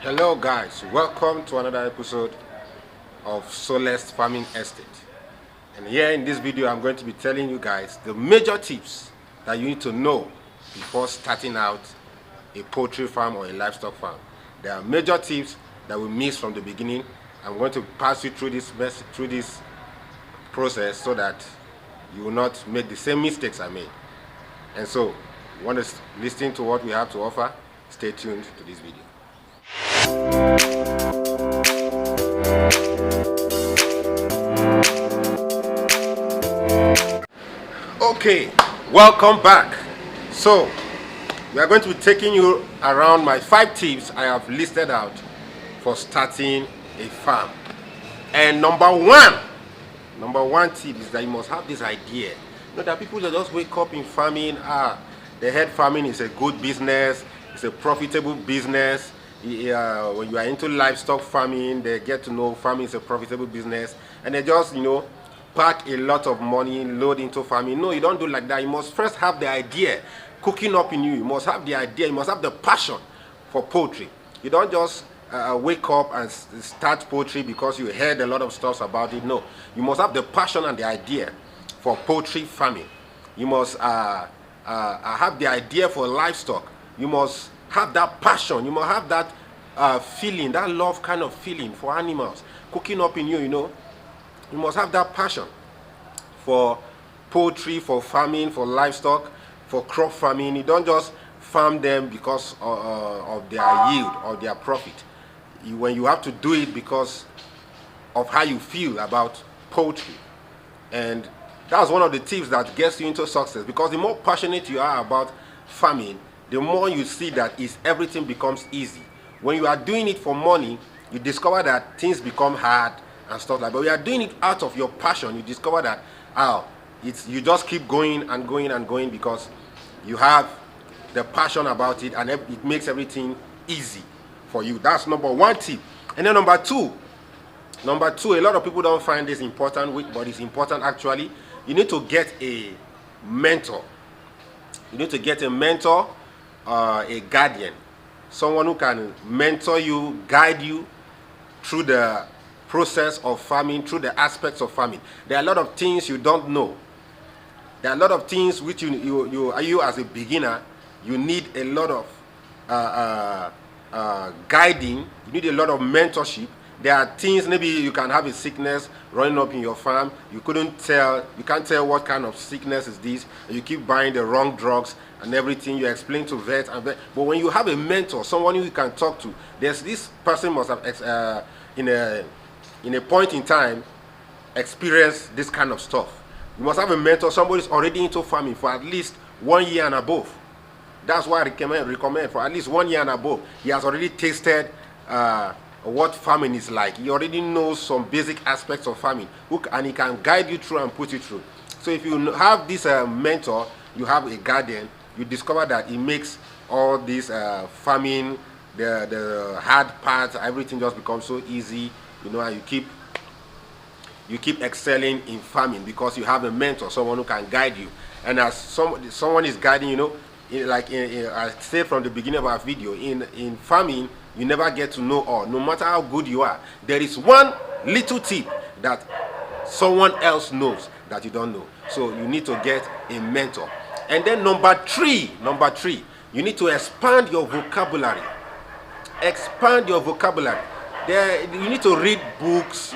Hello guys, welcome to another episode of Solace Farming Estate. And here in this video I'm going to be telling you guys the major tips that you need to know before starting out a poultry farm or a livestock farm. There are major tips that we miss from the beginning. I'm going to pass you through this process so that you will not make the same mistakes I made. And so, you want to listen to what we have to offer? Stay tuned to this video. Okay, welcome back. So we are going to be taking you around my 5 tips I have listed out for starting a farm. And number one tip is that you must have this idea. You know that people that just wake up in farming, they heard farming is a good business, it's a profitable business. When you are into livestock farming, they get to know farming is a profitable business, and they just, pack a lot of money, load into farming. No, you don't do like that. You must first have the idea cooking up in you. You must have the idea, you must have the passion for poultry. You don't just wake up and start poultry because you heard a lot of stuff about it. No, you must have the passion and the idea for poultry farming. You must have the idea for livestock. You must have that passion. You must have that feeling, that love kind of feeling for animals cooking up in you. You must have that passion for poultry, for farming, for livestock, for crop farming. You don't just farm them because of their yield or their profit. When you have to do it because of how you feel about poultry. And that's one of the tips that gets you into success, because the more passionate you are about farming, the more you see that everything becomes easy. When you are doing it for money, you discover that things become hard and stuff like that. But when you are doing it out of your passion, you discover that you just keep going and going and going because you have the passion about it, and it makes everything easy for you. That's number one tip. And then number two, a lot of people don't find this important, but it's important actually. You need to get a mentor. You need to get a mentor, a guardian, someone who can mentor you, guide you through the process of farming, through the aspects of farming. There are a lot of things you don't know. There are a lot of things which you as a beginner, you need a lot of guiding. You need a lot of mentorship. There are things, maybe you can have a sickness running up in your farm. You can't tell what kind of sickness is this. You keep buying the wrong drugs and everything. You explain to vets but when you have a mentor, someone you can talk to, this person must have in a point in time experienced this kind of stuff. You must have a mentor, somebody who's already into farming for at least 1 year and above. That's why I recommend for at least 1 year and above. He has already tasted what farming is like. He already knows some basic aspects of farming, and he can guide you through and put you through. So if you have this mentor, you have a guardian, you discover that it makes all this farming, the hard part, everything just becomes so easy, and you keep excelling in farming because you have a mentor, someone who can guide you. And as someone is guiding, I said from the beginning of our video, in farming, you never get to know all. No matter how good you are, there is one little tip that someone else knows that you don't know. So you need to get a mentor. And then number three, you need to expand your vocabulary. Expand your vocabulary. You need to read books,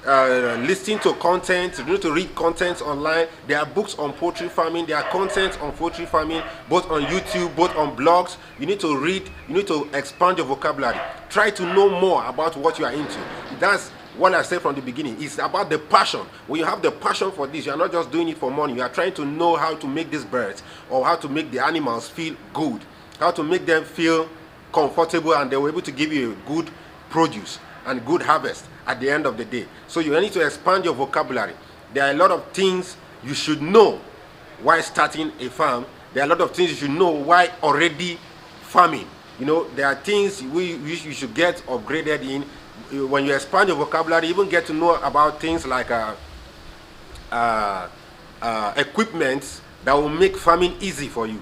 listen to content. You need to read content online. There are books on poultry farming. There are content on poultry farming, both on YouTube, both on blogs. You need to read. You need to expand your vocabulary. Try to know more about what you are into. That's what I said from the beginning. It's about the passion. When you have the passion for this, you are not just doing it for money. You are trying to know how to make these birds, or how to make the animals feel good, how to make them feel comfortable, and they were able to give you a good produce and good harvest at the end of the day. So you need to expand your vocabulary. There are a lot of things you should know while starting a farm. There are a lot of things you should know while already farming. There are things you should get upgraded in. When you expand your vocabulary, you even get to know about things like equipment that will make farming easy for you.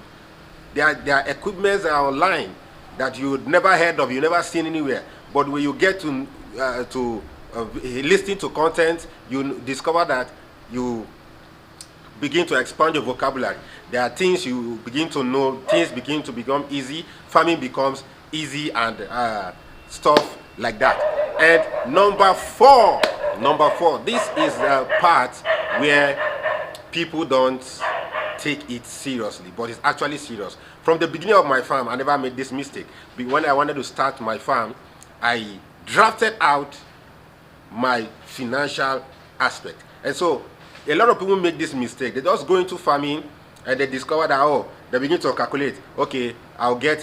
There are equipments that are online. that you never heard of, you never seen anywhere. But when you get to listening to content, you discover that you begin to expand your vocabulary. There are things you begin to know, things begin to become easy, farming becomes easy, and stuff like that. And number four, this is the part where people don't take it seriously, but it's actually serious. From the beginning of my farm, I never made this mistake. When I wanted to start my farm, I drafted out my financial aspect. And so a lot of people make this mistake. They just go into farming and they discover that, oh, they begin to calculate, okay, I'll get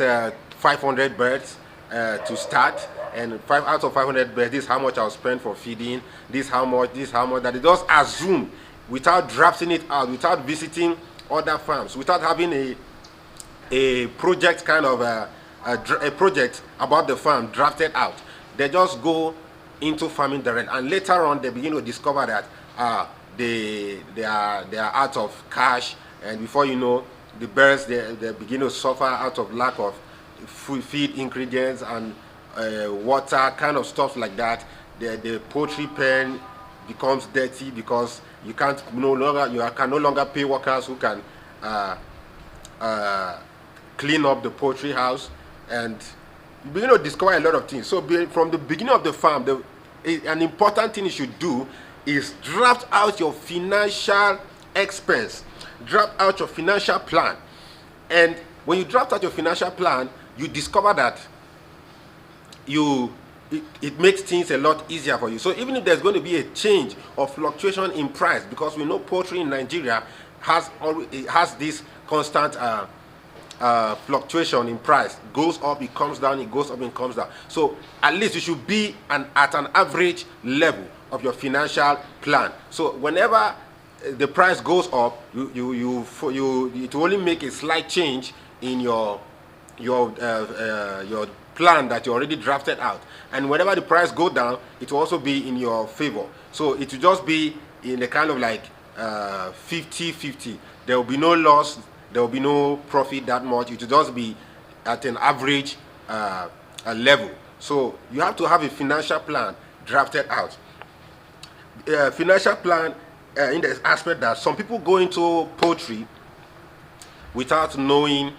500 birds to start, and out of 500 birds, this is how much I'll spend for feeding, this how much, that they just assume without drafting it out, without visiting other farms, without having a project kind of a project about the farm drafted out. They just go into farming direct, and later on they begin to discover that they are out of cash, and before you know, the birds they begin to suffer out of lack of feed ingredients and water, kind of stuff like that. The poultry pen becomes dirty because you can no longer pay workers who can clean up the poultry house, and you begin to discover a lot of things. So from the beginning of the farm, an important thing you should do is draft out your financial expense, draft out your financial plan. And when you draft out your financial plan, you discover that it makes things a lot easier for you. So even if there's going to be a change or fluctuation in price, because we know poultry in Nigeria has this constant fluctuation in price, goes up, it comes down, it goes up, it comes down. So at least you should be at an average level of your financial plan. So whenever the price goes up, it will only make a slight change in your plan that you already drafted out, and whenever the price go down, it will also be in your favor. So it will just be in a kind of like 50-50. There will be no loss, there will be no profit that much. It will just be at an average level. So you have to have a financial plan drafted out. Financial plan in the aspect that some people go into poultry without knowing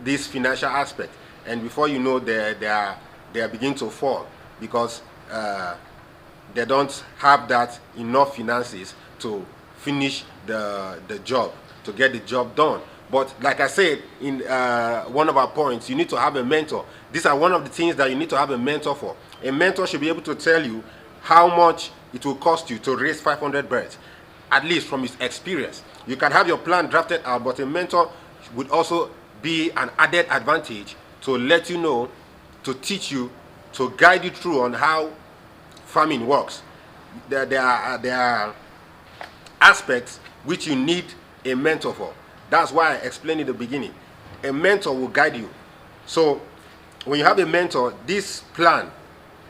this financial aspect, and before you know, they are beginning to fall because they don't have that enough finances to finish the job, to get the job done. But like I said in one of our points, you need to have a mentor. These are one of the things that you need to have a mentor for. A mentor should be able to tell you how much it will cost you to raise 500 birds, at least from his experience. You can have your plan drafted out, but a mentor would also be an added advantage to let you know, to teach you, to guide you through on how farming works. There are aspects which you need a mentor for. That's why I explained in the beginning. A mentor will guide you. So when you have a mentor, this plan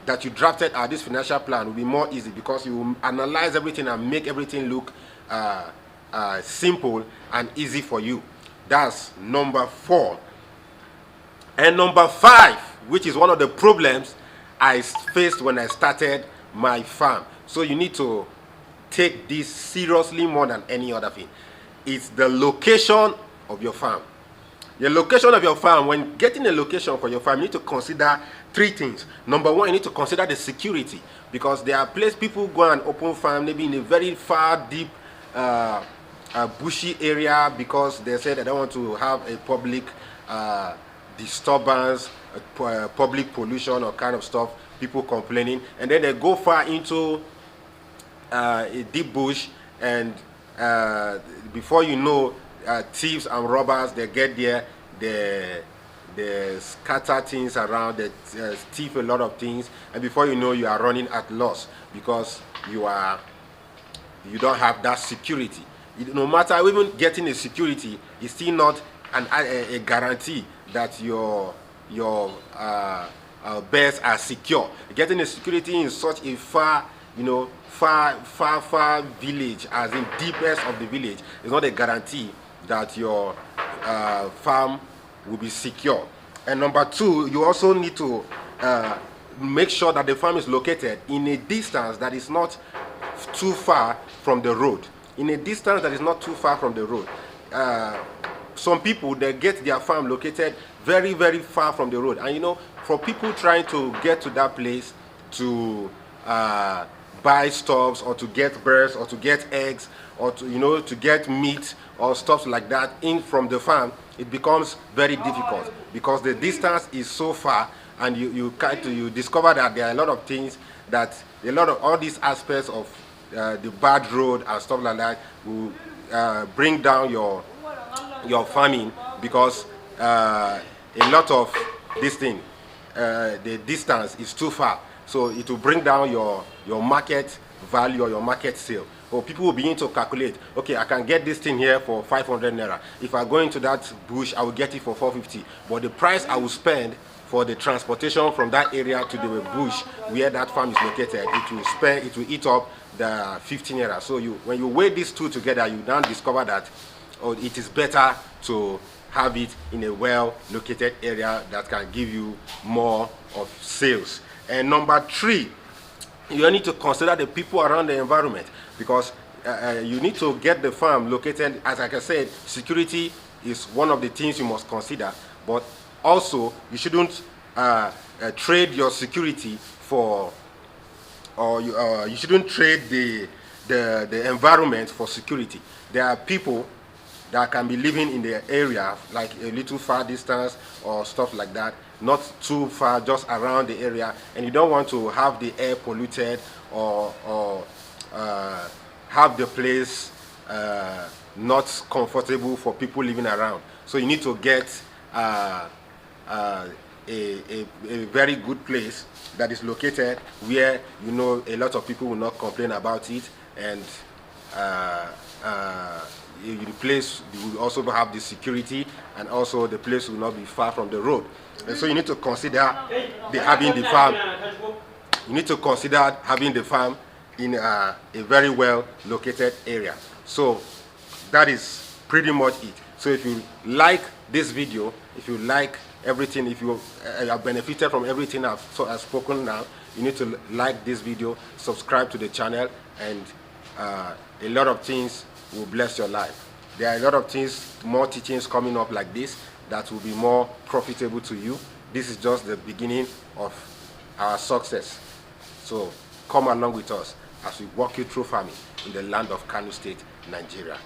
that you drafted out, this financial plan, will be more easy because you will analyze everything and make everything look simple and easy for you. That's number 4. And number 5, which is one of the problems I faced when I started my farm. So you need to take this seriously more than any other thing. It's the location of your farm. The location of your farm, when getting a location for your farm, you need to consider 3 things. Number 1, you need to consider the security, because there are places people go and open farm, maybe in a very far, deep, bushy area, because they say they don't want to have a public disturbance, public pollution or kind of stuff, people complaining, and then they go far into a deep bush, and before you know, thieves and robbers, they get there, they scatter things around, they steal a lot of things, and before you know, you are running at loss because you don't have that security. No matter even getting a security, it's still not a guarantee that your birds are secure. Getting a security in such a far village, as in deepest of the village, is not a guarantee that your farm will be secure. And number two, you also need to make sure that the farm is located in a distance that is not too far from the road. In a distance that is not too far from the road. Some people, they get their farm located very, very far from the road. And you know, for people trying to get to that place to buy stuffs or to get birds or to get eggs or to, you know, to get meat or stuff like that in from the farm, it becomes very difficult because the distance is so far, and you discover that there are a lot of things, that a lot of all these aspects of the bad road and stuff like that will bring down your farming, because a lot of this thing, the distance is too far, so it will bring down your market value or your market sale. Or people will begin to calculate, okay, I can get this thing here for 500 naira. If I go into that bush, I will get it for 450. But the price I will spend for the transportation from that area to the bush where that farm is located, it will eat up the 15 naira. So when you weigh these two together, you now discover that it is better to have it in a well located area that can give you more of sales. And number three, you need to consider the people around the environment, because you need to get the farm located. As like I said, security is one of the things you must consider, but also you shouldn't trade your security for, or you shouldn't trade the environment for security. There are people that can be living in the area, like a little far distance or stuff like that, not too far, just around the area, and you don't want to have the air polluted or have the place not comfortable for people living around. So you need to get a very good place that is located where you know a lot of people will not complain about it, and the place will also have the security, and also the place will not be far from the road. And so you need to consider having the farm. You need to consider having the farm in a very well located area. So that is pretty much it. So if you like this video, if you like everything, if you have benefited from everything I've spoken now, you need to like this video, subscribe to the channel, and a lot of things will bless your life. There are a lot of things, more teachings coming up like this that will be more profitable to you. This is just the beginning of our success. So come along with us as we walk you through farming in the land of Kano State, Nigeria.